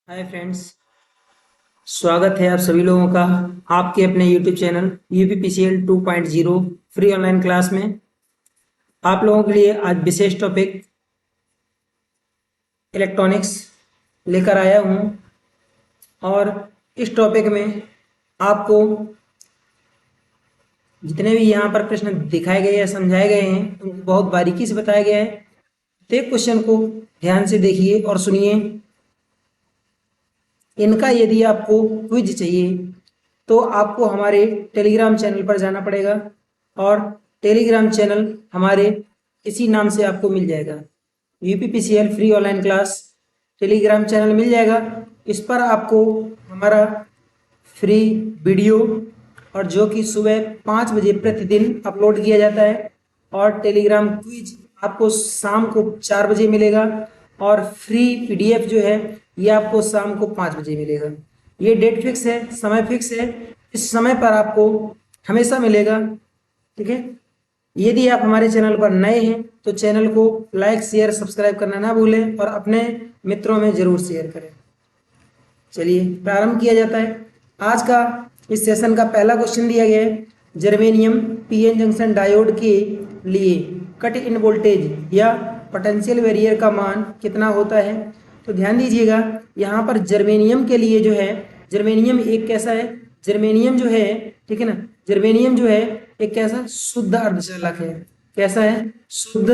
Hi friends, स्वागत है आप सभी लोगों का आपके अपने YouTube channel UPPCL 2.0 free online class में। आप लोगों के लिए आज विशेष टॉपिक इलेक्ट्रॉनिक्स लेकर आया हूँ और इस टॉपिक में आपको जितने भी यहाँ पर प्रश्न दिखाए गए या समझाए गए हैं उनको बहुत बारीकी से बताया गया है। प्रत्येक क्वेश्चन को ध्यान से देखिए और सुनिए। इनका यदि आपको क्विज चाहिए तो आपको हमारे टेलीग्राम चैनल पर जाना पड़ेगा और टेलीग्राम चैनल हमारे इसी नाम से आपको मिल जाएगा। UPPCL free online class telegram channel मिल जाएगा। इस पर आपको हमारा फ्री वीडियो और जो कि सुबह 5 बजे प्रतिदिन अपलोड किया जाता है और टेलीग्राम क्विज आपको शाम को 4 बजे मिलेगा और फ्री PDF जो है ये आपको शाम को 5 बजे मिलेगा। ये डेट फिक्स है, समय फिक्स है, इस समय पर आपको हमेशा मिलेगा। ठीक है, यदि आप हमारे चैनल पर नए हैं तो चैनल को लाइक शेयर सब्सक्राइब करना ना भूलें और अपने मित्रों में जरूर शेयर करें। चलिए प्रारंभ किया जाता है। आज का इस सेशन का पहला क्वेश्चन दिया गया है, जर्मेनियम PN जंक्शन डायोड के लिए कट इन वोल्टेज या पोटेंशियल बैरियर का मान कितना होता है। तो ध्यान दीजिएगा, यहाँ पर जर्मेनियम के लिए जो है, जर्मेनियम एक कैसा है, जर्मेनियम जो है, ठीक है ना, जर्मेनियम जो है एक कैसा शुद्ध अर्धचालक है। कैसा है? शुद्ध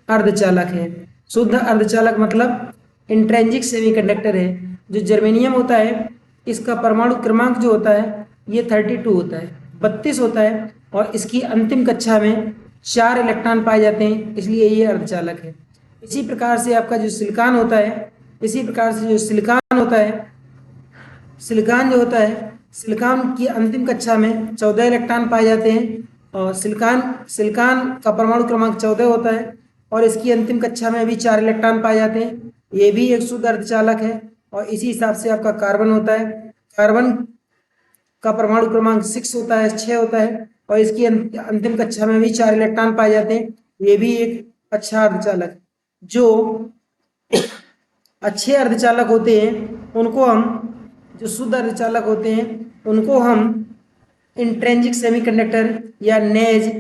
अर्धचालक है। शुद्ध अर्धचालक मतलब इंट्रिंसिक सेमीकंडक्टर है। जो जर्मेनियम होता है इसका परमाणु क्रमांक जो होता है ये 32 होता है, 32 होता है और इसकी अंतिम कक्षा में 4 इलेक्ट्रॉन पाए जाते हैं, इसलिए ये अर्धचालक है। इसी प्रकार से आपका जो सिलिकॉन होता है, इसी प्रकार से जो सिलिकॉन होता है, सिलिकॉन जो होता है, सिलिकॉन की अंतिम कक्षा में 14 इलेक्ट्रॉन पाए जाते हैं और सिलिकॉन सिलिकॉन का परमाणु क्रमांक 14 होता है और इसकी अंतिम कक्षा में भी 4 इलेक्ट्रॉन पाए जाते हैं। ये भी एक शुद्ध अर्धचालक है। और इसी हिसाब से आपका कार्बन होता है, कार्बन का परमाणु क्रमांक 6 होता है, 6 होता है और इसकी अंतिम कक्षा में भी 4 इलेक्ट्रॉन पाए जाते हैं। ये भी एक अच्छा अर्धचालक। जो अच्छे अर्धचालक होते हैं उनको हम, जो शुद्ध अर्धचालक होते हैं उनको हम इंट्रिंसिक सेमीकंडक्टर या नेज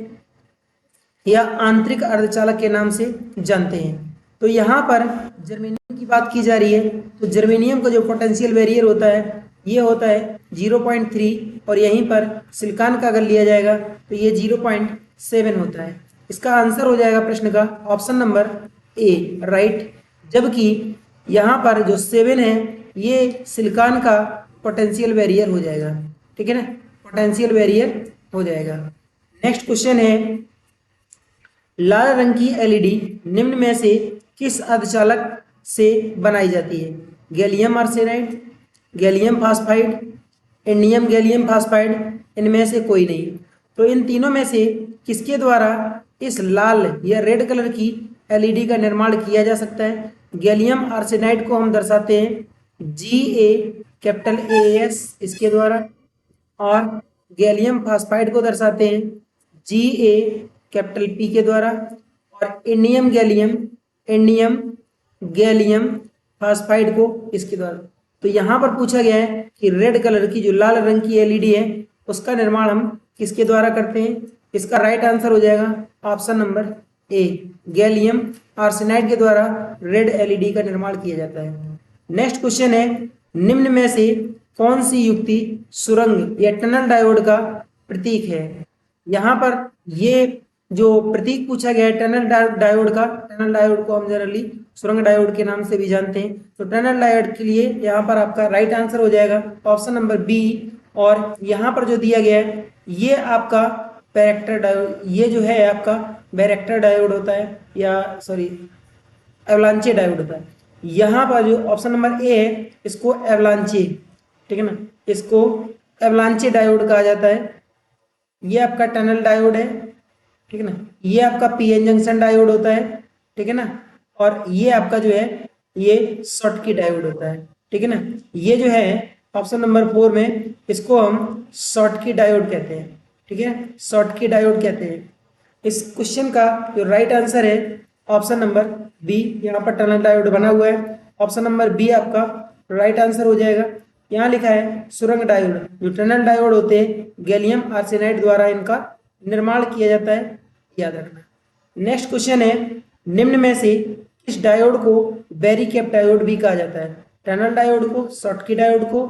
या आंतरिक अर्धचालक के नाम से जानते हैं। तो यहाँ पर जर्मेनियम की बात की जा रही है तो जर्मेनियम का जो पोटेंशियल बैरियर होता है ये होता है 0.3 और यहीं पर सिलिकॉन का अगर लिया जाएगा तो ये 0.7 होता है। इसका आंसर हो जाएगा प्रश्न का ऑप्शन नंबर ए, राइट। जबकि यहाँ पर जो 7 है ये सिलिकॉन का पोटेंशियल बैरियर हो जाएगा। ठीक है ना, पोटेंशियल बैरियर हो जाएगा। नेक्स्ट क्वेश्चन है, लाल रंग की LED निम्न में से किस अर्धचालक से बनाई जाती है। Gallium arsenide, gallium phosphide, indium gallium phosphide, इनमें से कोई नहीं। तो इन तीनों में से किसके द्वारा इस लाल या रेड कलर की LED का निर्माण किया जा सकता है। गैलियम आर्सेनाइड को हम दर्शाते हैं GA इसके द्वारा और गैलियम फास्फाइड को दर्शाते हैं GAP के द्वारा और इंडियम गैलियम फास्फाइड को इसके द्वारा। तो यहाँ पर पूछा गया है कि रेड कलर की जो लाल रंग की LED है उसका निर्माण हम किसके द्वारा करते हैं। इसका राइट आंसर हो जाएगा option number A, gallium arsenide के द्वारा रेड LED का निर्माण किया जाता है। नेक्स्ट क्वेश्चन है, निम्न में से कौन सी युक्ति सुरंग या टनल डायोड का प्रतीक है। यहाँ पर ये जो प्रतीक पूछा गया है टनल डायोड का, टनल डायोड को हम जनरली सुरंग डायोड के नाम से भी जानते हैं। तो टनल डायोड के लिए यहाँ पर आपका राइट आंसर हो जाएगा ऑप्शन नंबर बी। और यहाँ पर जो दिया गया है ये आपका बैरेक्टर डायोड, ये जो है आपका बैरेक्टर डायोड होता है या सॉरी एवलांचे डायोड होता है। यहाँ पर जो ऑप्शन नंबर ए है इसको एवलांचे, ठीक है ना, इसको एवलांचे डायोड कहा जाता है। ये आपका टनल डायोड है, ठीक है ना, ये आपका PN जंक्शन डायोड होता है, ठीक है ना, और ये आपका जो है ये शॉटकी डायोड होता है। ठीक है ना, ये जो है ऑप्शन नंबर 4 में इसको हम शॉटकी डायोड कहते हैं। ठीक है, शॉटकी डायोड कहते हैं। इस क्वेश्चन का जो राइट आंसर है ऑप्शन नंबर बी, यहाँ पर टनल डायोड बना हुआ है। ऑप्शन नंबर बी आपका राइट आंसर हो जाएगा। यहाँ लिखा है सुरंग डायोड, जो टनल डायोड होते हैं गैलियम आर्सेनाइड द्वारा इनका निर्माण किया जाता है, याद रखना। नेक्स्ट क्वेश्चन है, निम्न में से किस डायोड को बैरी कैप डायोड भी कहा जाता है? टनल डायोड को, शॉटकी डायोड को,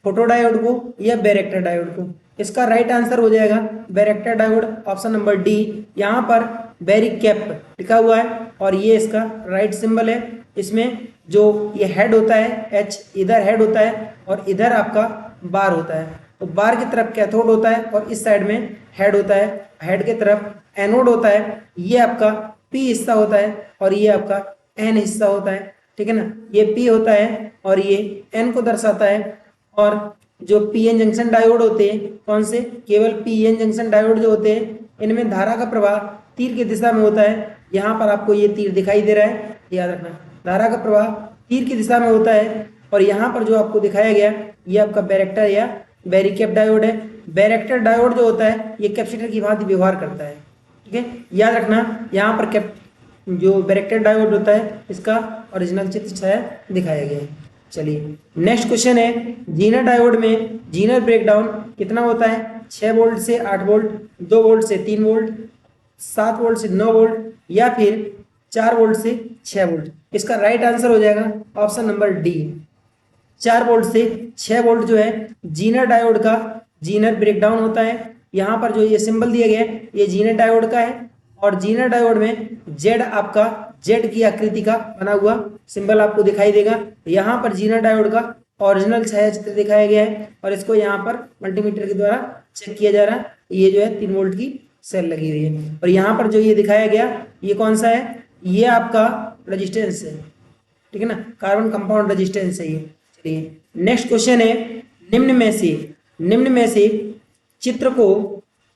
फोटो डायोड को या बैरेक्टर डायोड को? इसका राइट आंसर हो जाएगा varactor diode, option number D. यहाँ पर बैरी कैप लिखा हुआ है और ये इसका राइट सिंबल है। इसमें जो ये हेड होता है एच, इधर हेड होता है और इधर आपका बार होता है। तो बार की तरफ कैथोड होता है और इस साइड में हेड होता है, हेड की तरफ एनोड होता है। ये आपका पी हिस्सा होता है और ये आपका एन हिस्सा होता है, ठीक है ना। ये पी होता है और ये एन को दर्शाता है। और जो पीएन जंक्शन डायोड होते हैं, कौन से, केवल पीएन जंक्शन डायोड जो होते हैं इनमें धारा का प्रवाह तीर की दिशा में होता है। यहाँ पर आपको ये तीर दिखाई दे रहा है, याद रखना, धारा का प्रवाह तीर की दिशा में होता है। और यहाँ पर जो आपको दिखाया गया ये आपका बैरेक्टर या बैरी कैप डायोड है। बैरेक्टर डायोड जो होता है ये कैपेसिटर की भांति व्यवहार करता है, ठीक है, याद रखना। यहाँ पर जो बैरेक्टर डायोड होता है इसका ओरिजिनल चित्र छाया दिखाया गया है। चलिए नेक्स्ट क्वेश्चन है, जीनर डायोड में जीनर ब्रेकडाउन कितना होता है? 6 वोल्ट से 8 वोल्ट, 2 वोल्ट से 3 वोल्ट, 7 वोल्ट से 9 वोल्ट या फिर 4 वोल्ट से 6 वोल्ट? इसका राइट आंसर हो जाएगा ऑप्शन नंबर डी, 4 वोल्ट से 6 वोल्ट जो है जीनर डायोड का जीनर ब्रेकडाउन होता है। यहाँ पर जो ये सिंबल दिया गया है ये जीनर डायोड का है और जीनर डायोड में जेड आपका जेड की आकृति का बना हुआ सिंबल आपको दिखाई देगा। यहाँ पर जीनर डायोड का ओरिजिनल छाया चित्र दिखाया गया है और इसको यहाँ पर मल्टीमीटर के द्वारा चेक किया जा रहा है। ये जो है 3 वोल्ट की सेल लगी हुई है और यहाँ पर जो ये दिखाया गया ये कौन सा है? ये आपका रेजिस्टेंस है, ठीक है ना, कार्बन कंपाउंड रेजिस्टेंस है ये। चलिए नेक्स्ट क्वेश्चन है, निम्न में से चित्र को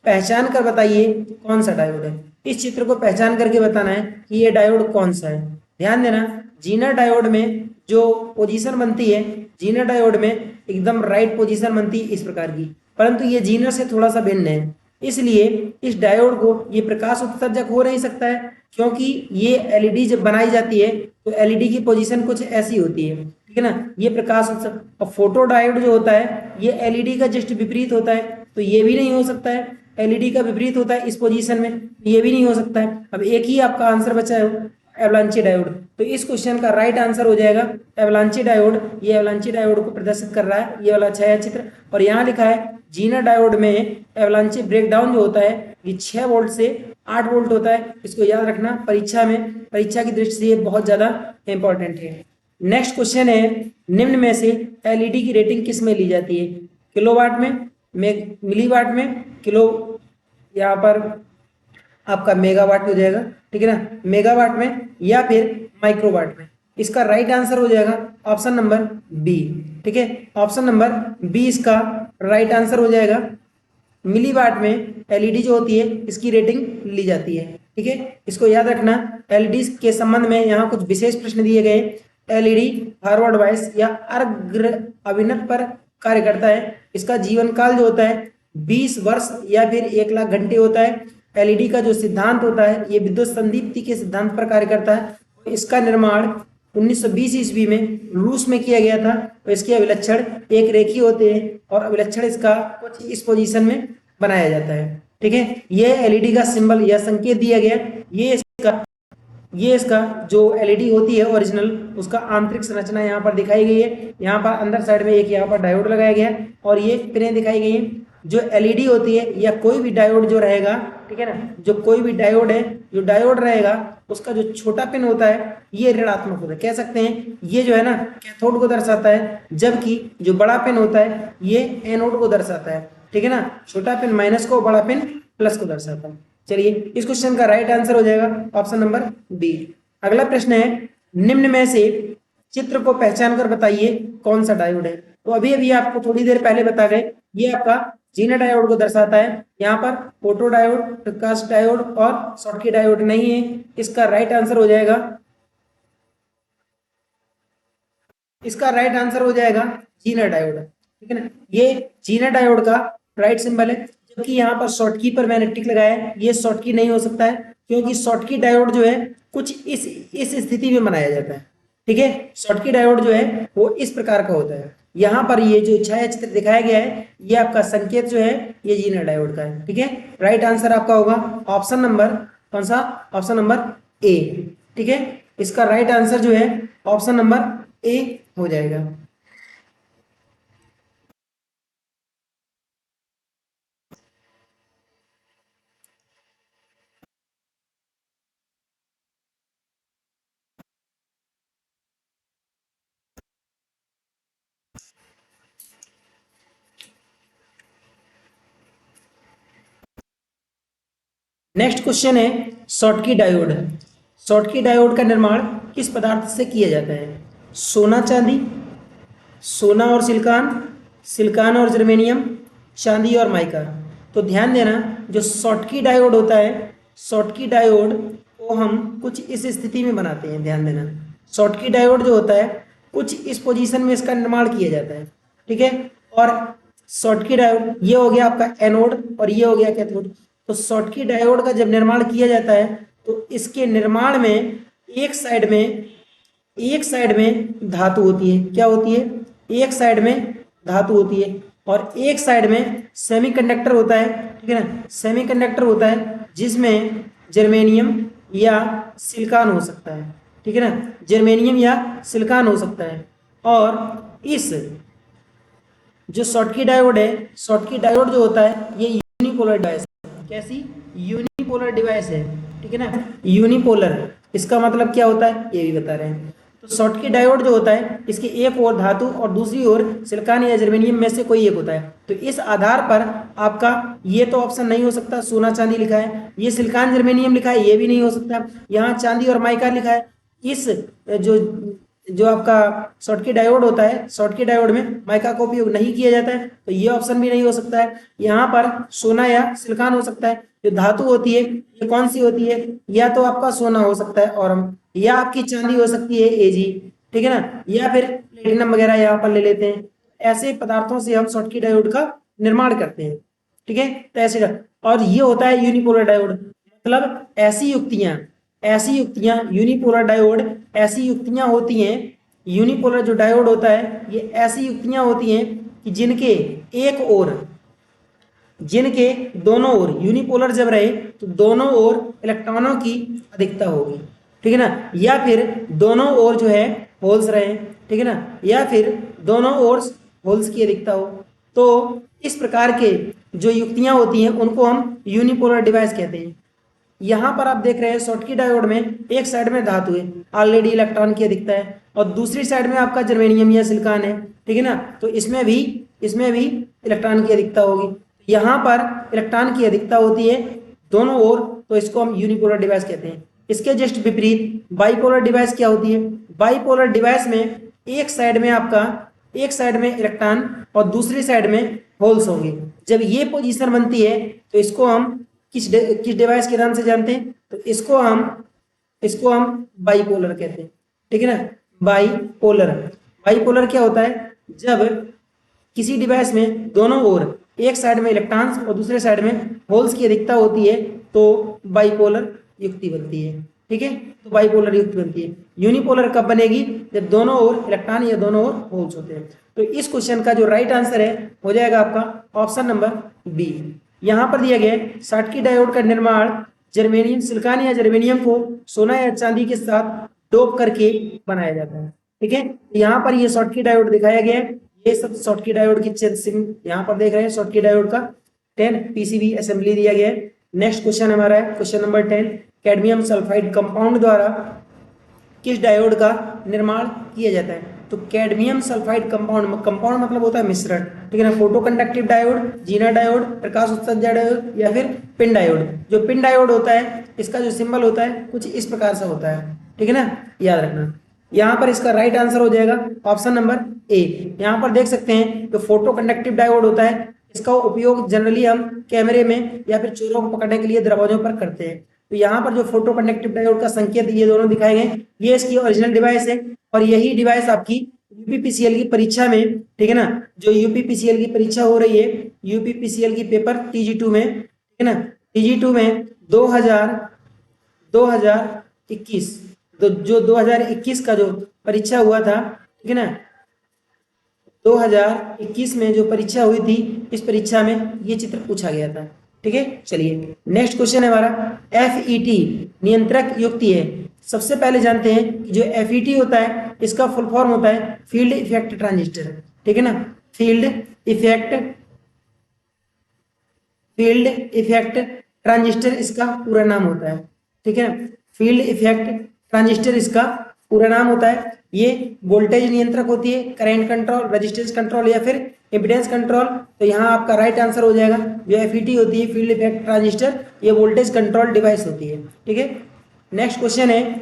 पहचान कर बताइए कौन सा डायोड है? इस चित्र को पहचान करके बताना है कि ये डायोड कौन सा है। ध्यान देना, जीनर डायोड में जो पोजीशन बनती है, जीनर डायोड में एकदम राइट पोजीशन बनती है इस प्रकार की, परंतु ये जीनर से थोड़ा सा भिन्न है। इसलिए इस डायोड को ये प्रकाश उत्सर्जक हो नहीं सकता है, क्योंकि ये एलईडी जब बनाई जाती है तो एलईडी की पोजीशन कुछ ऐसी होती है, ठीक है ना, ये प्रकाश उत्सर्जक। और फोटो डायोड जो होता है ये एलईडी का जस्ट विपरीत होता है, तो ये भी नहीं हो सकता है। एलईडी का विपरीत होता है इस पोजीशन में, ये भी नहीं हो सकता है। अब एक ही आपका आंसर बचा है एवलांची डायोड, तो इस क्वेश्चन का राइट आंसर हो जाएगा एवलांची डायोड। ये एवलांची डायोड को प्रदर्शित कर रहा है ये वाला छाया चित्र। और यहाँ लिखा है जीनर डायोड में एवलांची ब्रेकडाउन जो होता है ये 6 वोल्ट से 8 वोल्ट होता है। इसको याद रखना, परीक्षा की दृष्टि से ये बहुत ज्यादा इंपॉर्टेंट है। नेक्स्ट क्वेश्चन है, निम्न में से एलईडी की रेटिंग किस में ली जाती है? किलोवाट में, मिलीवाट में, किलो, यहाँ पर आपका मेगावाट हो जाएगा, ठीक है ना, मेगावाट में या फिर माइक्रोवाट में? इसका राइट आंसर हो जाएगा ऑप्शन नंबर बी, ठीक है, ऑप्शन नंबर बी इसका राइट आंसर हो जाएगा। मिलीवाट में एलईडी जो होती है इसकी रेटिंग ली जाती है, ठीक है, इसको याद रखना। एलईडी के संबंध में यहाँ कुछ विशेष प्रश्न दिए गए। एलईडी फॉरवर्ड वाइस या अर्ध अभिनत पर कार्य करता है। इसका जीवन काल जो होता है 20 वर्ष या फिर 1 लाख घंटे होता है। एलईडी का जो सिद्धांत होता है ये विद्युत संदीप्ति के सिद्धांत पर कार्य करता है। इसका निर्माण 1920 ईस्वी में रूस में किया गया था। तो इसके अभिलक्षण एक रेखी होते हैं और अभिलक्षण इसका कुछ इस पोजीशन में बनाया जाता है, ठीक है। ये एलईडी का सिंबल या संकेत दिया गया। ये इसका जो एलईडी होती है ओरिजिनल, उसका आंतरिक संरचना यहाँ पर दिखाई गई है। यहाँ पर अंदर साइड में एक यहाँ पर डायोड लगाया गया है और ये पिनें दिखाई गई हैं। जो एलईडी होती है या कोई भी डायोड जो रहेगा, ठीक है ना, जो कोई भी डायोड है, जो डायोड रहेगा उसका जो छोटा पिन होता है ये ऋणात्मक होता है, कह सकते हैं ये जो है ना कैथोड को दर्शाता है, जबकि जो बड़ा पिन होता है ये एनोड को दर्शाता है, ठीक है ना। छोटा पिन माइनस को, बड़ा पिन प्लस को दर्शाता है। चलिए इस क्वेश्चन का राइट आंसर हो जाएगा ऑप्शन नंबर बी। अगला प्रश्न है, निम्न में से चित्र को पहचान कर बताइए कौन सा डायोड है? तो अभी अभी आपको थोड़ी देर पहले बता गए ये आपका जीनर डायोड को दर्शाता है। यहाँ पर फोटो डायोड, प्रकाश डायोड और शॉटकी डायोड नहीं है। इसका राइट आंसर हो जाएगा, इसका राइट आंसर हो जाएगा जीनर डायोड, ठीक है ना। ये जीनर डायोड का राइट सिंबल है, जबकि यहाँ पर शॉटकी पर मैंने टिक लगाया है। ये शॉटकी नहीं हो सकता है क्योंकि शॉटकी डायोड जो है कुछ इस स्थिति में बनाया जाता है, ठीक है। शॉटकी डायोड जो है वो इस प्रकार का होता है। यहाँ पर ये जो छाया चित्र दिखाया गया है ये आपका संकेत जो है ये जीना डायोड का है। ठीक है, राइट आंसर आपका होगा ऑप्शन नंबर कौन सा, ऑप्शन नंबर ए। ठीक है, इसका राइट आंसर जो है ऑप्शन नंबर ए हो जाएगा। नेक्स्ट क्वेश्चन है शॉटकी डायोड। शॉटकी डायोड का निर्माण किस पदार्थ से किया जाता है? सोना चांदी, सोना और सिलिकॉन, सिलिकॉन और जर्मेनियम, चांदी और माइका। तो ध्यान देना जो शॉटकी डायोड होता है, शॉटकी डायोड को हम कुछ इस स्थिति में बनाते हैं। ध्यान देना शॉटकी डायोड जो होता है कुछ इस पोजीशन में इसका निर्माण किया जाता है। ठीक है, और शॉटकी डायोड ये हो गया आपका एनोड और ये हो गया कैथोड। तो शॉटकी डायोड का जब निर्माण किया जाता है तो इसके निर्माण में एक साइड में धातु होती है। क्या होती है? एक साइड में धातु होती है और एक साइड में सेमीकंडक्टर होता है। ठीक है ना, सेमीकंडक्टर होता है जिसमें जर्मेनियम या सिलिकॉन हो सकता है। ठीक है ना, जर्मेनियम या सिलिकॉन हो सकता है। और इस जो शॉटकी डायोड है, शॉटकी डायोड जो होता है ये यूनिपोलर डिवाइस है। कैसी? यूनिपोलर डिवाइस है। ठीक है ना, यूनिपोलर इसका मतलब क्या होता है ये भी बता रहे हैं। तो शॉटकी डायोड जो होता है इसकी एक ओर धातु और दूसरी ओर सिलिकॉन या जर्मेनियम में से कोई एक होता है। तो इस आधार पर आपका ये तो ऑप्शन नहीं हो सकता, सोना चांदी लिखा है, ये सिलिकॉन जर्मेनियम लिखा है, ये भी नहीं हो सकता, यहाँ चांदी और माइका लिखा है। इस जो जो आपका शॉटकी डायोड होता है, शॉटकी डायोड में माइका का उपयोग नहीं किया जाता है, तो ये ऑप्शन भी नहीं हो सकता है। यहाँ पर सोना या सिलिकॉन हो सकता है। जो धातु होती है ये कौन सी होती है? या तो आपका सोना हो सकता है और या आपकी चांदी हो सकती है एजी। ठीक है ना, या फिर प्लेटिनम वगैरह यहाँ पर ले लेते हैं। ऐसे पदार्थों से हम शॉटकी डायोड का निर्माण करते हैं। ठीक है, तो ऐसे और ये होता है यूनिपोलर डायोड। मतलब ऐसी युक्तियां यूनिपोलर डायोड ऐसी युक्तियां होती हैं। यूनिपोलर जो डायोड होता है ये ऐसी युक्तियां होती हैं कि जिनके दोनों ओर यूनिपोलर जब रहे तो दोनों ओर इलेक्ट्रॉनों की अधिकता होगी। ठीक है ना, या फिर दोनों ओर जो है होल्स रहे। ठीक है ना, या फिर दोनों ओर होल्स की अधिकता हो। तो इस प्रकार के जो युक्तियां होती हैं उनको हम यूनिपोलर डिवाइस कहते हैं। यहाँ पर आप देख रहे हैं शॉटकी डायोड में एक साइड में धातु है, ऑलरेडी इलेक्ट्रॉन की अधिकता है, और दूसरी साइड में आपका जर्मेनियम या सिलिकॉन है। ठीक है ना, तो इसमें भी इलेक्ट्रॉन की अधिकता होगी। यहाँ पर इलेक्ट्रॉन की अधिकता होती है दोनों ओर, तो इसको हम यूनिपोलर डिवाइस कहते हैं। इसके जस्ट विपरीत बाइपोलर डिवाइस क्या होती है? बाइपोलर डिवाइस में एक साइड में इलेक्ट्रॉन और दूसरी साइड में होल्स होंगे। जब ये पोजीशन बनती है तो इसको हम किस डिवाइस के नाम से जानते हैं? तो इसको हम बाइपोलर कहते हैं। ठीक है ना, बाइपोलर क्या होता है? जब किसी डिवाइस में दोनों ओर एक साइड में इलेक्ट्रॉन्स और दूसरे साइड में होल्स की अधिकता होती है तो बाइपोलर युक्ति बनती है। ठीक है, तो बाइपोलर युक्ति बनती है। यूनिपोलर कब बनेगी? जब दोनों ओर इलेक्ट्रॉन या दोनों ओर होल्स होते हैं। तो इस क्वेश्चन का जो राइट आंसर है हो जाएगा आपका ऑप्शन नंबर बी। यहाँ पर दिया गया है शॉटकी डायोड का निर्माण जर्मेनियम, सिलिकॉन या जर्मेनियम को सोना या चांदी के साथ डोप करके बनाया जाता है। ठीक है, यहाँ पर ये शॉटकी डायोड दिखाया गया है। ये सब शॉटकी डायोड की यहाँ पर देख रहे हैं शॉटकी डायोड का 10 पीसीबी असेंबली दिया गया है। नेक्स्ट क्वेश्चन हमारा है question number 10, cadmium sulphide compound द्वारा किस डायोड का निर्माण किया जाता है? तो कैडमियम सल्फाइड कंपाउंड मतलब होता है मिश्रण। ठीक है ना, photo conductive diode, Zener diode, प्रकाश उत्सर्जक डायोड या फिर पिन डायोड। जो पिन डायोड होता है इसका जो सिंबल होता है कुछ इस प्रकार से होता है। ठीक है ना, याद रखना। यहाँ पर इसका राइट आंसर हो जाएगा ऑप्शन नंबर ए। यहाँ पर देख सकते हैं जो फोटो कंडक्टिव डायोड होता है इसका उपयोग जनरली हम कैमरे में या फिर चोरों को पकड़ने के लिए दरवाजों पर करते हैं। तो यहाँ पर जो फोटो कंडक्टिव डायोड का संकेत ये दोनों दिखाए गए, ये इसकी ओरिजिनल डिवाइस है और यही डिवाइस आपकी यूपीपीसीएल की परीक्षा में, ठीक है ना, जो यूपीपीसीएल की परीक्षा हो रही है, यूपीपीसीएल की पेपर TG2 में, ठीक है ना, TG2 में 2021 तो जो 2021 का जो परीक्षा हुआ था, ठीक है ना, 2021 में जो परीक्षा हुई थी, इस परीक्षा में ये चित्र पूछा गया था। ठीक है, चलिए नेक्स्ट क्वेश्चन है हमारा, FET नियंत्रक युक्ति है। सबसे पहले जानते हैं कि जो FET होता है इसका फुल फॉर्म होता है फील्ड इफेक्ट ट्रांजिस्टर। ठीक है ना, फील्ड इफेक्ट ट्रांजिस्टर इसका पूरा नाम होता है। ठीक है, फील्ड इफेक्ट ट्रांजिस्टर इसका पूरा नाम होता है। ये वोल्टेज नियंत्रक होती है, करंट कंट्रोल, रेजिस्टेंस कंट्रोल या फिर इम्पीडेंस कंट्रोल। तो यहाँ आपका राइट आंसर हो जाएगा जो FET होती है फील्ड इफेक्ट ट्रांजिस्टर, ये वोल्टेज कंट्रोल डिवाइस होती है। ठीक है, नेक्स्ट क्वेश्चन है,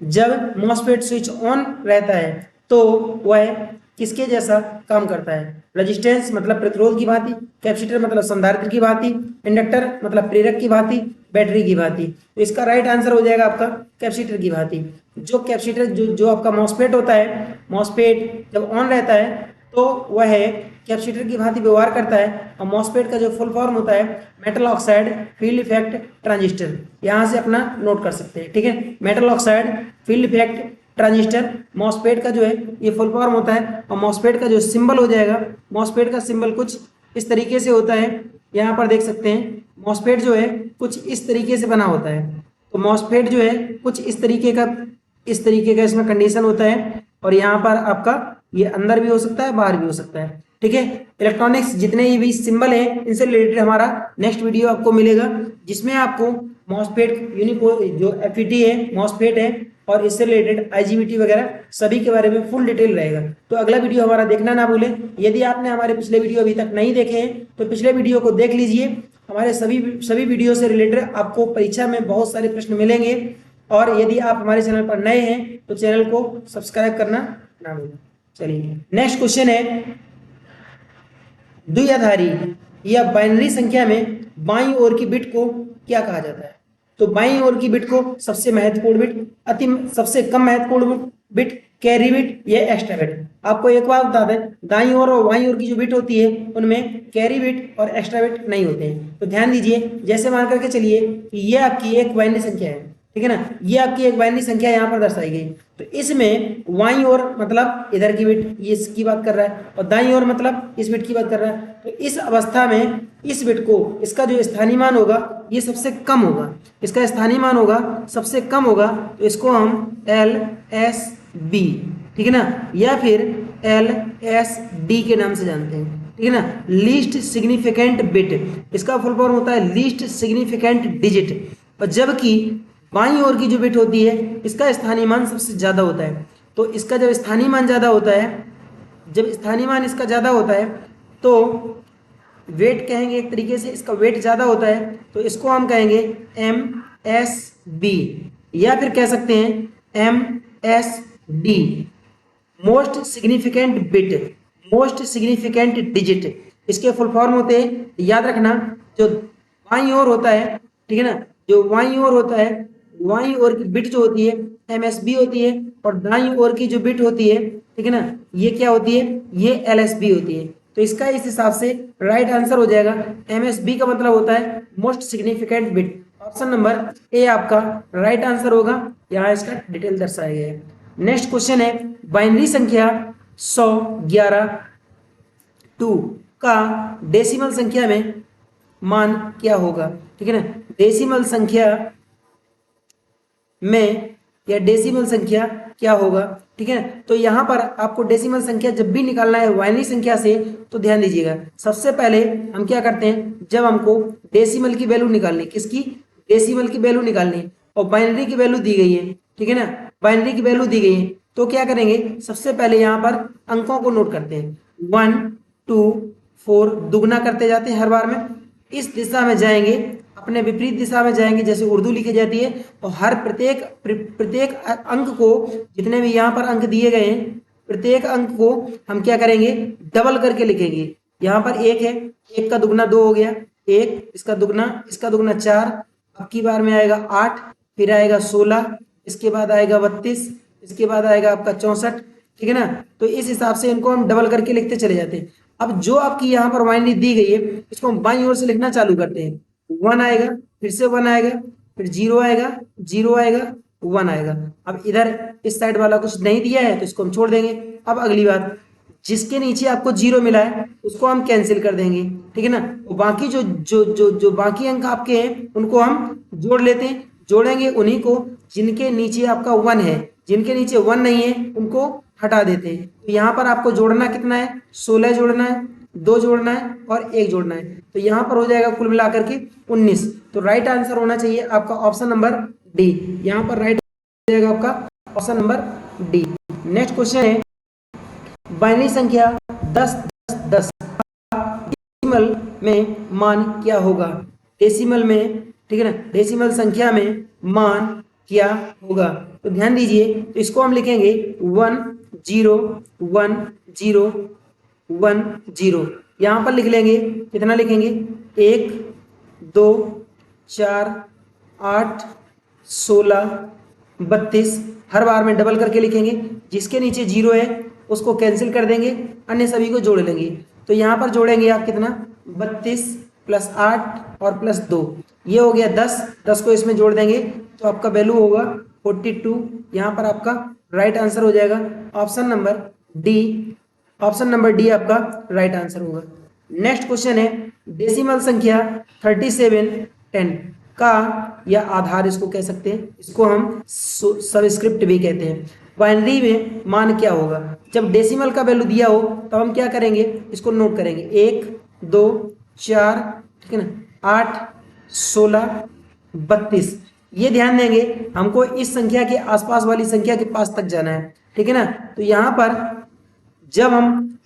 जब मॉसफेट स्विच ऑन रहता है तो वह किसके जैसा काम करता है? रेजिस्टेंस मतलब प्रतिरोध की भांति, कैपेसिटर मतलब संधारित्र की भांति, इंडक्टर मतलब प्रेरक की भांति, बैटरी की भांति। तो इसका राइट आंसर हो जाएगा आपका कैपेसिटर की भांति। जो कैपेसिटर जो आपका मॉसफेट होता है, मॉसफेट जब ऑन रहता है तो वह कैपेसिटर की भांति व्यवहार करता है। और मॉसफेट का जो फुल फॉर्म होता है metal oxide field effect transistor, यहाँ से अपना नोट कर सकते हैं। ठीक है, metal oxide field effect transistor MOSFET का जो है ये फुल फॉर्म होता है। और मॉसफेट का जो सिंबल हो जाएगा, मॉसफेट का सिंबल कुछ इस तरीके से होता है, यहाँ पर देख सकते हैं मॉसफेट जो है कुछ इस तरीके से बना होता है। तो मॉसफेट जो है कुछ इस तरीके का इसमें कंडीशन होता है। और यहाँ पर आपका ये अंदर भी हो सकता है, बाहर भी हो सकता है। ठीक है, इलेक्ट्रॉनिक्स जितने भी सिंबल है इनसे रिलेटेड हमारा नेक्स्ट वीडियो आपको मिलेगा, जिसमें आपको मॉसफेट जो FET है, मॉसफेट है और इससे रिलेटेड IGBT वगैरह सभी के बारे में फुल डिटेल रहेगा। तो अगला वीडियो हमारा देखना ना भूलें। यदि आपने हमारे पिछले वीडियो अभी तक नहीं देखे हैं तो पिछले वीडियो को देख लीजिए। हमारे सभी वीडियो से रिलेटेड आपको परीक्षा में बहुत सारे प्रश्न मिलेंगे। और यदि आप हमारे चैनल पर नए हैं तो चैनल को सब्सक्राइब करना ना भूलें। चलिए नेक्स्ट क्वेश्चन है, द्विआधारी या बाइनरी संख्या में बाईं ओर की बिट को क्या कहा जाता है? तो बाईं ओर की बिट को सबसे महत्वपूर्ण बिट, सबसे कम महत्वपूर्ण बिट, कैरी बिट या एक्स्ट्रा बिट। आपको एक बात बता दें, दाईं ओर और बाईं ओर की जो बिट होती है उनमें कैरी बिट और एक्स्ट्रा बिट नहीं होते हैं। तो ध्यान दीजिए, जैसे मान करके चलिए कि ये आपकी एक बाइनरी संख्या है, ठीक है ना, ये आपकी एक बाइनरी संख्या यहाँ पर दर्शाई गई। तो इसमें बाईं ओर मतलब इधर की बिट, ये इसकी बात कर रहा है, और दाईं ओर मतलब इस बिट की बात कर रहा है। तो इस अवस्था में इस बिट को, इसका जो स्थानीय मान होगा ये सबसे कम होगा, इसका स्थानीय मान होगा सबसे कम होगा। तो इसको हम LSB, ठीक है ना, या फिर LSD के नाम से जानते हैं। ठीक है ना, लीस्ट सिग्निफिकेंट बिट, इसका फुल फॉर्म होता है लीस्ट सिग्निफिकेंट डिजिट। और जबकि बाईं ओर की जो बिट होती है इसका स्थानीय मान सबसे ज्यादा होता है। तो इसका जब स्थानीय मान ज्यादा होता है, जब स्थानीय मान इसका ज्यादा होता है तो वेट कहेंगे, एक तरीके से इसका वेट ज्यादा होता है तो इसको हम कहेंगे MSB, या फिर कह सकते हैं MSD, most significant bit, most significant digit. इसके फुल फॉर्म होते हैं, याद रखना, जो बाईं ओर होता है, ठीक है ना, जो बाईं ओर होता है, बाईं ओर की बिट जो होती है MSB होती है, और दाईं ओर की जो बिट होती है, ठीक है ना, ये क्या होती है, ये LSB होती है। तो इसका इस हिसाब से राइट आंसर हो जाएगा, MSB का मतलब होता है most significant bit. Option number A आपका राइट आंसर होगा, यहाँ इसका डिटेल दर्शाया गया है। नेक्स्ट क्वेश्चन है, बाइनरी संख्या 100, 11, 2 का डेसिमल संख्या में मान क्या होगा? ठीक है ना, डेसिमल संख्या में या डेसिमल संख्या क्या होगा? ठीक है ना, तो यहाँ पर आपको डेसिमल संख्या जब भी निकालना है बाइनरी संख्या से तो ध्यान दीजिएगा, सबसे पहले हम क्या करते हैं, जब हमको डेसिमल की वैल्यू निकालनी, किसकी, डेसिमल की वैल्यू निकालनी, और बाइनरी की वैल्यू दी गई है, ठीक है ना, बाइनरी की वैल्यू दी गई है, तो क्या करेंगे, सबसे पहले यहाँ पर अंकों को नोट करते हैं, 1 2 4 दुगना करते जाते हैं हर बार में, इस दिशा में जाएंगे, अपने विपरीत दिशा में जाएंगे जैसे उर्दू लिखी जाती है, और हर प्रत्येक अंक को, जितने भी यहाँ पर अंक दिए गए हैं, प्रत्येक अंक को हम क्या करेंगे, डबल करके लिखेंगे। यहाँ पर 1 है, 1 का दुगना 2 हो गया, 1, इसका दुगना 4, अब की बार में आएगा 8, फिर आएगा 16, इसके बाद आएगा 32, इसके बाद आएगा आपका 64, ठीक है ना। तो इस हिसाब से इनको हम डबल करके लिखते चले जाते हैं। अब जो आपकी यहाँ पर बाइनरी दी गई है इसको हम बाईं ओर से लिखना चालू करते हैं, 1 आएगा, फिर से 1 आएगा, फिर 0 आएगा, 0 आएगा, 1 आएगा। अब इधर इस साइड वाला कुछ नहीं दिया है तो इसको हम छोड़ देंगे। अब अगली बात, जिसके नीचे आपको 0 मिला है उसको हम कैंसिल कर देंगे, ठीक है ना। तो बाकी जो जो जो जो बाकी अंक आपके हैं उनको हम जोड़ लेते हैं, जोड़ेंगे उन्हीं को जिनके नीचे आपका 1 है, जिनके नीचे 1 नहीं है उनको हटा देते हैं। तो यहाँ पर आपको जोड़ना कितना है, 16 जोड़ना है, 2 जोड़ना है और 1 जोड़ना है। तो यहाँ पर हो जाएगा कुल मिलाकर के 19। तो राइट आंसर होना चाहिए आपका ऑप्शन नंबर डी। यहाँ पर राइट हो जाएगा आपका option number D. Next question है, बाइनरी संख्या 10 10 10 डेसिमल में मान क्या होगा। डेसिमल में, ठीक है ना, डेसिमल संख्या में मान क्या होगा। तो ध्यान दीजिए, तो इसको हम लिखेंगे 1 0 1 0 1 0। यहाँ पर लिख लेंगे, कितना लिखेंगे, 1 2 4 8 16 32। हर बार में डबल करके लिखेंगे, जिसके नीचे 0 है उसको कैंसिल कर देंगे, अन्य सभी को जोड़ लेंगे। तो यहाँ पर जोड़ेंगे आप कितना, 32 प्लस 8 और प्लस 2, ये हो गया 10। 10 को इसमें जोड़ देंगे तो आपका वैल्यू होगा 42। यहाँ पर आपका राइट आंसर हो जाएगा option number D. Option number D आपका राइट आंसर होगा। नेक्स्ट क्वेश्चन है, डेसिमल संख्या 37 10 का या आधार इसको कह सकते हैं, इसको हम सबस्क्रिप्ट भी कहते हैं। बाइनरी में मान क्या होगा। जब डेसिमल का वैल्यू दिया हो तो हम क्या करेंगे, इसको नोट करेंगे, 1 2 4, ठीक है ना, 8 16 32। ये ध्यान देंगे, हमको इस संख्या के आसपास वाली संख्या के पास तक जाना है, ठीक है ना। तो यहाँ पर जब हम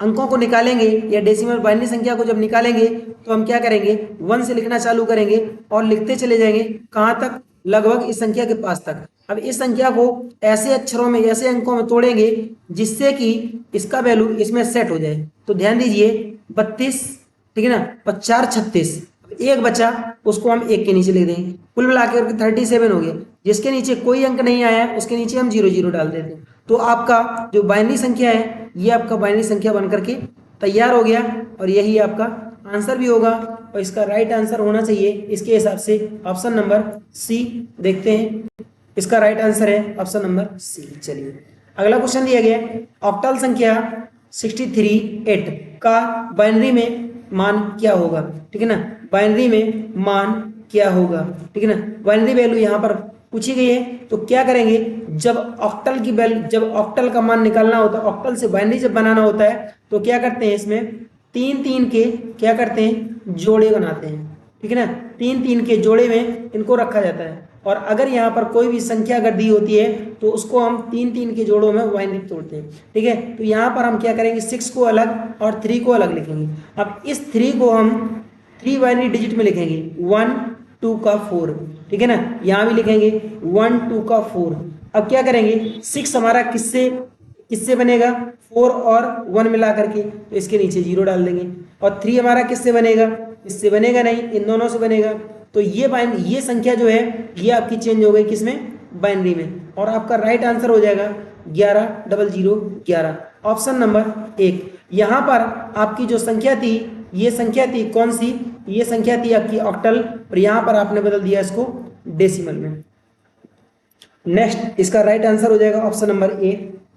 अंकों को निकालेंगे या डेसिमल बाइनरी संख्या को जब निकालेंगे तो हम क्या करेंगे, 1 से लिखना चालू करेंगे और लिखते चले जाएंगे कहाँ तक, लगभग इस संख्या के पास तक। अब इस संख्या को ऐसे अक्षरों में, ऐसे अंकों में तोड़ेंगे जिससे कि इसका वैल्यू इसमें सेट हो जाए। तो ध्यान दीजिए, 32, ठीक है ना, और 4 36, एक बचा उसको हम 1 के नीचे लिख देंगे, कुल मिलाकर 37 हो गया। जिसके नीचे कोई अंक नहीं आया है उसके नीचे हम 0 0 डाल देते हैं। तो आपका जो बाइनरी संख्या है ये आपका बाइनरी संख्या बनकर के तैयार हो गया और यही आपका आंसर भी होगा। और इसका राइट आंसर होना चाहिए इसके हिसाब से ऑप्शन नंबर सी। देखते हैं, इसका राइट आंसर है ऑप्शन नंबर सी। चलिए अगला क्वेश्चन दिया गया, ऑक्टल संख्या 63 8 का बाइनरी में मान क्या होगा, ठीक है ना। बाइनरी में मान क्या होगा, ठीक है ना। बाइनरी वैल्यू यहाँ पर पूछी गई है, तो क्या करेंगे, जब ऑक्टल की वैल्यू, जब ऑक्टल का मान निकालना होता है, ऑक्टल से बाइनरी जब बनाना होता है तो क्या करते हैं, इसमें 3 3 के क्या करते हैं, जोड़े बनाते हैं, ठीक है ना। 3 3 के जोड़े में इनको रखा जाता है। और अगर यहाँ पर कोई भी संख्या अगर दी होती है तो उसको हम 3 3 के जोड़ों में बाइनरी तोड़ते हैं, ठीक है। तो यहाँ पर हम क्या करेंगे, 6 को अलग और 3 को अलग लिखेंगे। अब इस 3 को हम 3 बाइनरी डिजिट में लिखेंगे, 1 2 का 4, ठीक है ना। यहाँ भी लिखेंगे 1 2 का 4। अब क्या करेंगे, 6 हमारा किससे किससे बनेगा, 4 और 1 मिला करके, तो इसके नीचे 0 डाल देंगे। और 3 हमारा किससे बनेगा, इससे बनेगा नहीं, इन दोनों से बनेगा। तो ये संख्या जो है ये आपकी चेंज हो गई किसमें, बाइनरी में। और आपका राइट आंसर हो जाएगा 11 00 11, ऑप्शन नंबर 1। यहाँ पर आपकी जो संख्या थी ये संख्या थी कौन सी, ये संख्या थी आपकी ऑक्टल, और यहाँ पर आपने बदल दिया इसको डेसिमल में। नेक्स्ट इसका राइट आंसर हो जाएगा option number A.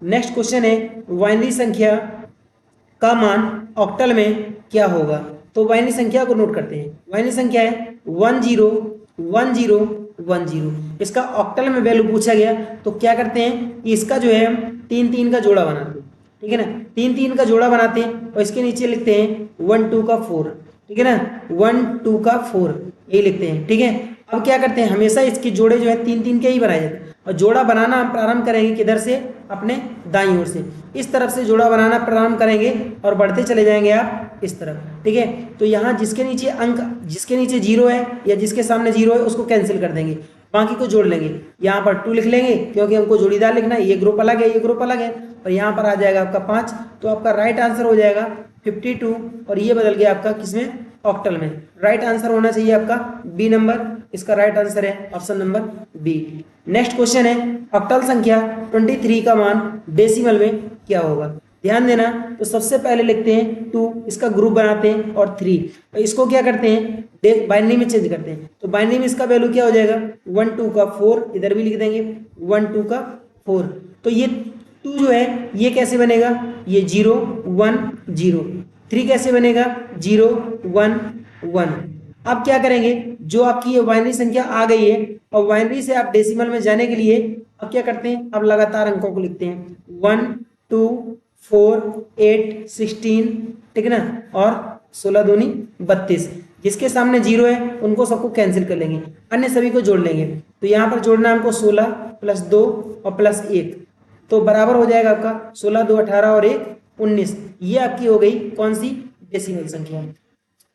Next question है, बाइनरी संख्या का मान ऑक्टल में क्या होगा। तो बाइनरी संख्या को नोट करते हैं, बाइनरी संख्या है 1 0 1 0 1 0। इसका ऑक्टल में वैल्यू पूछा गया तो क्या करते हैं, इसका जो है हम 3 3 का जोड़ा बनाते हैं, ठीक है ना। 3 3 का जोड़ा बनाते हैं और इसके नीचे लिखते हैं 1 2 का 4, ठीक है ना, 1 2 का 4 यही लिखते हैं, ठीक है। अब क्या करते हैं, हमेशा इसके जोड़े जो है 3 3 के ही बनाए जाते हैं। और जोड़ा बनाना हम प्रारंभ करेंगे किधर से, अपने दाईं ओर से, इस तरफ से जोड़ा बनाना प्रारंभ करेंगे और बढ़ते चले जाएंगे आप इस तरफ, ठीक है। तो यहाँ जिसके नीचे अंक, जिसके नीचे 0 है या जिसके सामने 0 है उसको कैंसिल कर देंगे, बाकी को जोड़ लेंगे। यहाँ पर 2 लिख लेंगे क्योंकि हमको जोड़ीदार लिखना है, ये ग्रुप अलग है ये ग्रुप अलग है। और यहाँ पर आ जाएगा आपका 5, तो आपका राइट आंसर हो जाएगा 52। और ये बदल गया आपका किसमें, ऑक्टल में। राइट आंसर होना चाहिए आपका बी नंबर, इसका राइट आंसर है option number B. Next question है, ऑक्टल संख्या 23 का मान डेसिमल में क्या होगा। ध्यान देना। तो सबसे पहले लिखते हैं 2, इसका ग्रुप बनाते हैं, और 3, तो इसको क्या करते हैं बाइनरी में चेंज करते हैं। तो बाइनरी में इसका वैल्यू क्या हो जाएगा 1 2 का 4, इधर भी लिख देंगे 1 2 का 4। तो ये 2 जो है ये कैसे बनेगा, ये 0 1 0। 3 कैसे बनेगा 0 1 1। अब क्या करेंगे, जो आपकी ये बाइनरी संख्या आ गई है और बाइनरी से आप डेसिमल में जाने के लिए अब क्या करते हैं, अब लगातार अंकों को लिखते हैं 1 2 4 8 16, ठीक है ना, और 16 दूनी 32। जिसके सामने 0 है उनको सबको कैंसिल कर लेंगे, अन्य सभी को जोड़ लेंगे। तो यहाँ पर जोड़ना है हमको 16 + 2 और +1, तो बराबर हो जाएगा आपका 16 2 18 और 1 19। ये आपकी हो गई कौन सी, डेसिमल संख्या।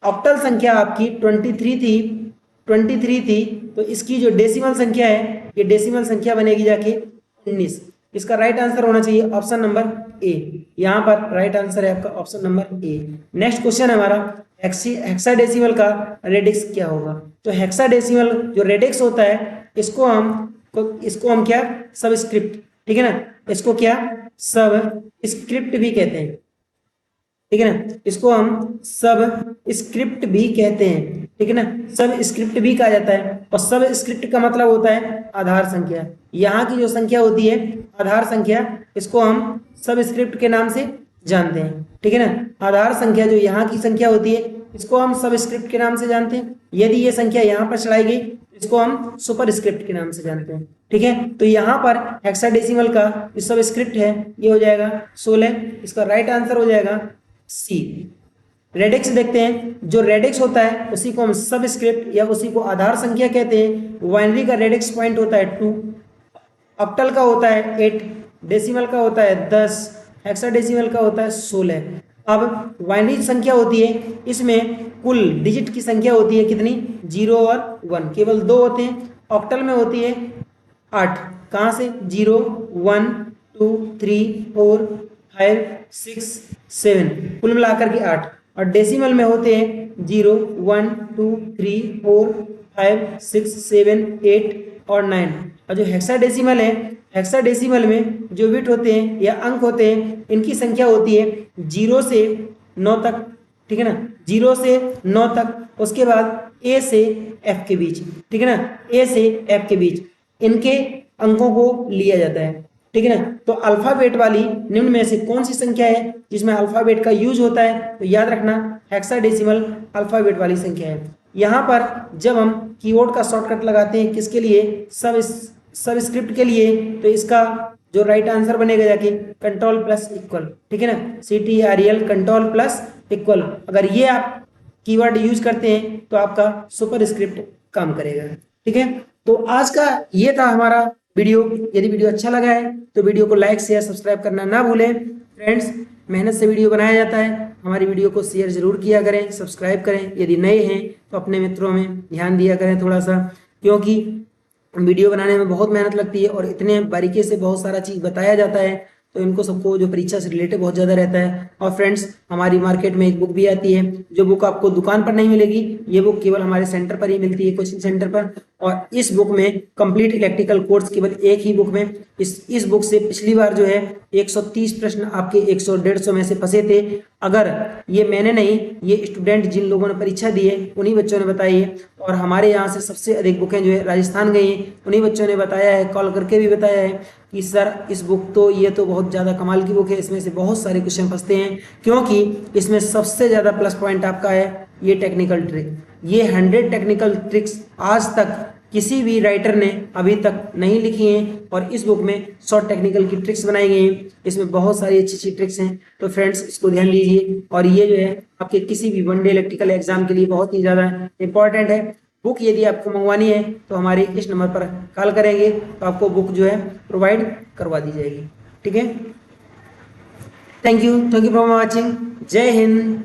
ऑक्टल संख्या आपकी 23 थी, तो इसकी जो डेसिमल संख्या है ये डेसिमल संख्या बनेगी जाके 19। इसका राइट आंसर होना चाहिए ऑप्शन नंबर ए। यहाँ पर राइट आंसर है आपका option number A. Next question है हमारा हेक्साडेसिमल का रेडिक्स क्या होगा। तो हेक्साडेसिमल जो रेडिक्स होता है इसको हम क्या सबस्क्रिप्ट, ठीक है ना, इसको क्या सबस्क्रिप्ट भी कहते हैं, ठीक है ना, इसको हम सब स्क्रिप्ट भी कहते हैं, ठीक है ना, सब स्क्रिप्ट भी कहा जाता है। और सब स्क्रिप्ट का मतलब होता है आधार संख्या। यहाँ की जो संख्या होती है आधार संख्या, इसको हम सब स्क्रिप्ट के नाम से जानते हैं, ठीक है ना। आधार संख्या जो यहाँ की संख्या होती है इसको हम सब स्क्रिप्ट के नाम से जानते हैं। यदि ये संख्या यहाँ पर चढ़ाई गई इसको हम सुपर स्क्रिप्ट के नाम से जानते हैं, ठीक है। तो यहाँ पर हेक्साडेसिमल का जो सब स्क्रिप्ट है ये हो जाएगा 16। इसका राइट आंसर हो जाएगा सी। रेडिक्स देखते हैं, जो रेडिक्स होता है उसी को हम सब स्क्रिप्ट या उसी को आधार संख्या कहते हैं। बाइनरी का रेडिक्स पॉइंट होता है 2, ऑक्टल का होता है 8, डेसिमल का होता है 10, हेक्साडेसिमल का होता है 16। अब बाइनरी संख्या होती है, इसमें कुल डिजिट की संख्या होती है कितनी, 0 और 1, केवल 2 होते हैं। ऑक्टल में होती है 8, कहाँ से 0 1 2 3 4 5 6 7, कुल मिलाकर के 8। और डेसिमल में होते हैं 0 1 2 3 4 5 6 7 8 और 9। और जो हेक्साडेसिमल है, हेक्साडेसिमल में जो बिट होते हैं या अंक होते हैं इनकी संख्या होती है 0 से 9 तक, ठीक है ना, 0 से 9 तक। उसके बाद ए से एफ के बीच, ठीक है ना, ए से एफ के बीच इनके अंकों को लिया जाता है, ठीक है ना। तो अल्फाबेट वाली निम्न में से कौन सी संख्या है जिसमें अल्फाबेट का यूज होता है, तो याद रखना हेक्साडेसिमल अल्फाबेट वाली संख्या है। यहाँ पर जब हम कीवर्ड का शॉर्टकट लगाते हैं किसके लिए, सबस्क्रिप्ट के लिए, तो इसका जो राइट आंसर बनेगा जाके कंट्रोल प्लस इक्वल, ठीक है ना, CTRL कंट्रोल प्लस इक्वल। अगर ये आप कीवर्ड यूज करते हैं तो आपका सुपर स्क्रिप्ट काम करेगा, ठीक है। तो आज का ये था हमारा वीडियो। यदि वीडियो अच्छा लगा है तो वीडियो को लाइक शेयर सब्सक्राइब करना ना भूलें। फ्रेंड्स, मेहनत से वीडियो बनाया जाता है, हमारी वीडियो को शेयर जरूर किया करें, सब्सक्राइब करें। यदि नए हैं तो अपने मित्रों में ध्यान दिया करें थोड़ा सा, क्योंकि वीडियो बनाने में बहुत मेहनत लगती है और इतने बारीकी से बहुत सारा चीज़ बताया जाता है, तो इनको सबको जो परीक्षा से रिलेटेड बहुत ज़्यादा रहता है। और फ्रेंड्स, हमारी मार्केट में एक बुक भी आती है, जो बुक आपको दुकान पर नहीं मिलेगी, ये बुक केवल हमारे सेंटर पर ही मिलती है, कोचिंग सेंटर पर। और इस बुक में कंप्लीट इलेक्ट्रिकल कोर्स केवल एक ही बुक में, इस बुक से पिछली बार जो है 130 प्रश्न आपके 100-150 में से फंसे थे। अगर ये मैंने नहीं, ये स्टूडेंट जिन लोगों ने परीक्षा दी है उन्हीं बच्चों ने बताई है। और हमारे यहाँ से सबसे अधिक बुकें जो है राजस्थान गई हैं, उन्हीं बच्चों ने बताया है, कॉल करके भी बताया है कि सर इस बुक तो ये तो बहुत ज़्यादा कमाल की बुक है, इसमें से बहुत सारे क्वेश्चन फंसते हैं, क्योंकि इसमें सबसे ज़्यादा प्लस पॉइंट आपका है ये टेक्निकल ट्रिक। ये 100 टेक्निकल ट्रिक्स आज तक किसी भी राइटर ने अभी तक नहीं लिखी हैं, और इस बुक में शॉर्ट टेक्निकल की ट्रिक्स बनाई गई हैं। इसमें बहुत सारी अच्छी अच्छी ट्रिक्स हैं, तो फ्रेंड्स इसको ध्यान दीजिए। और ये जो है आपके किसी भी वनडे इलेक्ट्रिकल एग्जाम के लिए बहुत ही ज़्यादा इंपॉर्टेंट है। बुक यदि आपको मंगवानी है तो हमारे इस नंबर पर कॉल करेंगे तो आपको बुक जो है प्रोवाइड करवा दी जाएगी, ठीक है। Thank you for watching. जय हिंद।